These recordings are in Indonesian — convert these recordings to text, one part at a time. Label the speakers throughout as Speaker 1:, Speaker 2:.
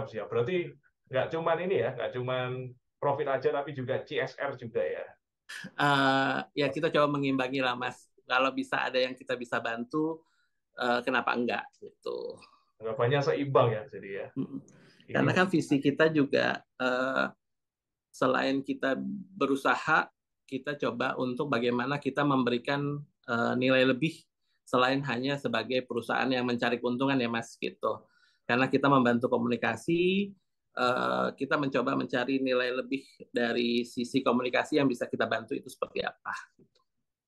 Speaker 1: siap. Berarti nggak cuman ini ya, nggak cuman profit aja, tapi juga CSR juga ya.
Speaker 2: Ya kita coba mengimbangi lah Mas. Kalau bisa ada yang kita bisa bantu, kenapa enggak gitu.
Speaker 1: Anggapannya seimbang ya, jadi ya.
Speaker 2: Mm.
Speaker 1: Ini
Speaker 2: Karena kan
Speaker 1: menarik.
Speaker 2: visi kita juga selain kita berusaha, kita coba untuk bagaimana kita memberikan nilai lebih selain hanya sebagai perusahaan yang mencari keuntungan ya Mas gitu. Karena kita membantu komunikasi, kita mencoba mencari nilai lebih dari sisi komunikasi yang bisa kita bantu itu seperti apa.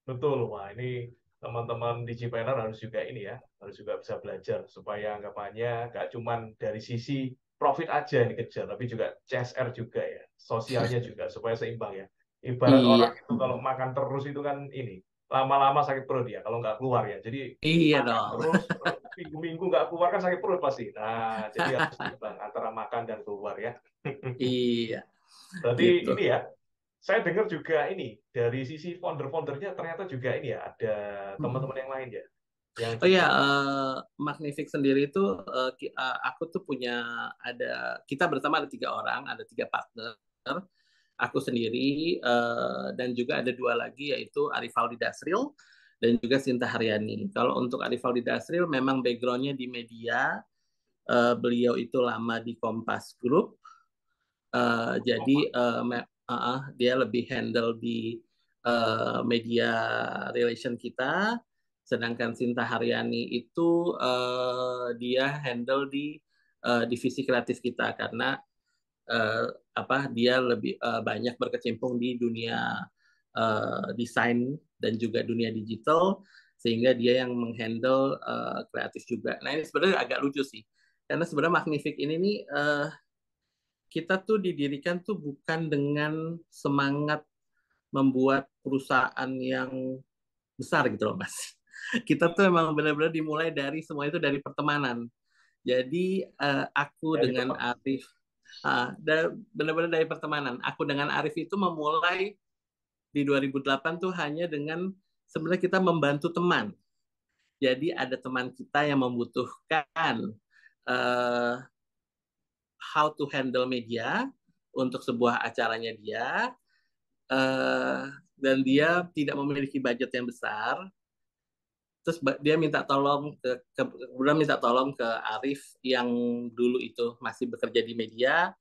Speaker 1: Betul, wah ini teman-teman Digipreneur harus juga ini ya, harus juga bisa belajar supaya anggapannya nggak cuman dari sisi profit aja yang dikejar, tapi juga CSR juga ya, sosialnya juga supaya seimbang ya. Ibarat orang
Speaker 2: Iya,
Speaker 1: itu kalau makan terus itu kan ini, lama-lama sakit perut ya, kalau nggak keluar ya. Jadi
Speaker 2: iya
Speaker 1: makan
Speaker 2: dong.
Speaker 1: terus, minggu-minggu nggak keluar kan sakit perut pasti. Nah, jadi harus seimbang antara makan dan keluar ya.
Speaker 2: Iya,
Speaker 1: Berarti
Speaker 2: gitu.
Speaker 1: ini ya, saya dengar juga ini dari sisi founder-foundernya ternyata juga ini ya ada teman-teman yang lain ya yang
Speaker 2: Oh ya,
Speaker 1: juga
Speaker 2: Magnific sendiri itu aku tuh punya ada kita bersama ada 3 orang, ada 3 partner. Aku sendiri dan juga ada 2 lagi yaitu Arifaldi Dasril dan juga Sinta Haryani. Kalau untuk Arifaldi Dasril memang backgroundnya di media, beliau itu lama di Kompas Group, jadi dia lebih handle di media relation kita, sedangkan Sinta Haryani itu dia handle di divisi kreatif kita karena uh, dia lebih banyak berkecimpung di dunia desain dan juga dunia digital sehingga dia yang menghandle kreatif juga. Nah ini sebenarnya agak lucu sih karena sebenarnya Magnific ini nih kita tuh didirikan tuh bukan dengan semangat membuat perusahaan yang besar gitu loh Mas. Kita tuh emang benar-benar dimulai dari semua itu dari pertemanan. Jadi aku
Speaker 1: dari
Speaker 2: dengan
Speaker 1: teman.
Speaker 2: Arif benar-benar dari pertemanan. Aku dengan Arif itu memulai di 2008 tuh hanya dengan sebenarnya kita membantu teman. Jadi ada teman kita yang membutuhkan uh, how to handle media untuk sebuah acaranya dia, uh, dan dia tidak memiliki budget yang besar. Terus dia minta tolong kemudian minta tolong ke Arif yang dulu itu masih bekerja di media,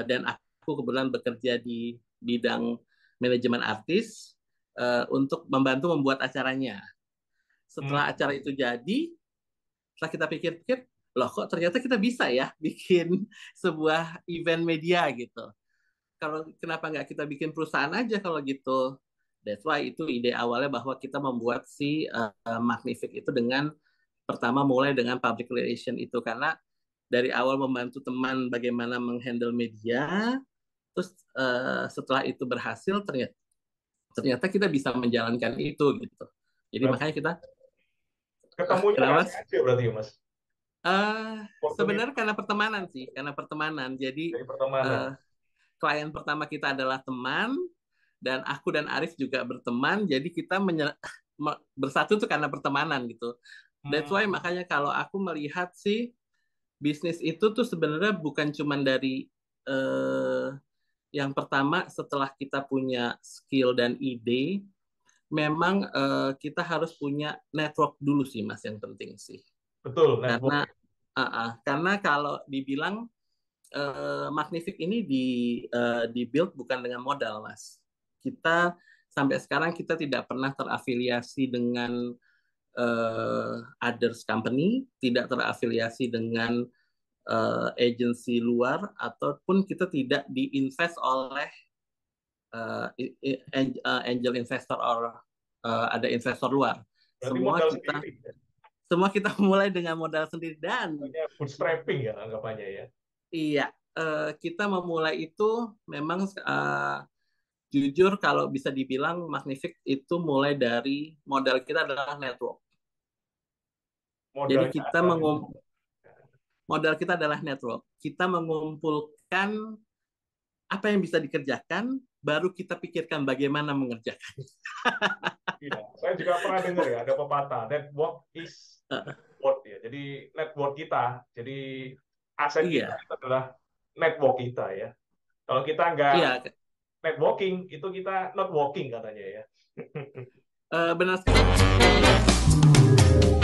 Speaker 2: dan aku kebetulan bekerja di bidang manajemen artis untuk membantu membuat acaranya.
Speaker 1: Hmm,
Speaker 2: Setelah acara itu jadi, setelah kita pikir-pikir, loh kok ternyata kita bisa ya bikin sebuah event media gitu. Kalau kenapa nggak kita bikin perusahaan aja kalau gitu? That's why itu ide awalnya bahwa kita membuat si Magnific itu dengan pertama mulai dengan public relation itu karena dari awal membantu teman bagaimana menghandle media, terus setelah itu berhasil ternyata ternyata kita bisa menjalankan itu gitu. Jadi
Speaker 1: berarti
Speaker 2: makanya kita
Speaker 1: ketemunya nggak
Speaker 2: kenapa?
Speaker 1: sengaja berarti ya Mas,
Speaker 2: Sebenarnya
Speaker 1: oportunitas
Speaker 2: karena pertemanan sih, karena pertemanan. Jadi
Speaker 1: dari pertemanan.
Speaker 2: uh, klien pertama kita adalah teman dan aku dan Arif juga berteman. Jadi kita bersatu tuh karena pertemanan gitu. That's why
Speaker 1: Hmm,
Speaker 2: makanya kalau aku melihat sih bisnis itu tuh sebenarnya bukan cuma dari uh, yang pertama setelah kita punya skill dan ide, memang kita harus punya network dulu sih Mas yang penting sih.
Speaker 1: betul network.
Speaker 2: Karena kalau dibilang Magnific ini di build bukan dengan modal, Mas. Kita sampai sekarang kita tidak pernah terafiliasi dengan others company, tidak terafiliasi dengan agensi luar, ataupun kita tidak diinvest oleh angel investor or ada investor luar.
Speaker 1: Berarti
Speaker 2: Semua
Speaker 1: modal
Speaker 2: kita
Speaker 1: sendiri ya.
Speaker 2: semua kita mulai dengan modal sendiri dan
Speaker 1: Namanya bootstrapping ya anggapannya ya.
Speaker 2: iya, kita memulai itu memang jujur kalau bisa dibilang Magnific itu mulai dari modal kita adalah network. Jadi
Speaker 1: Modalnya
Speaker 2: kita
Speaker 1: ada di
Speaker 2: modal kita adalah network. Kita mengumpulkan apa yang bisa dikerjakan, baru kita pikirkan bagaimana mengerjakan.
Speaker 1: iya. Saya juga pernah dengar ya ada pepatah network is net worth ya. Jadi network kita. Jadi aset kita
Speaker 2: Iya,
Speaker 1: itu adalah network kita ya. Kalau kita nggak
Speaker 2: iya,
Speaker 1: networking, itu kita not working katanya ya.
Speaker 2: benar sekali.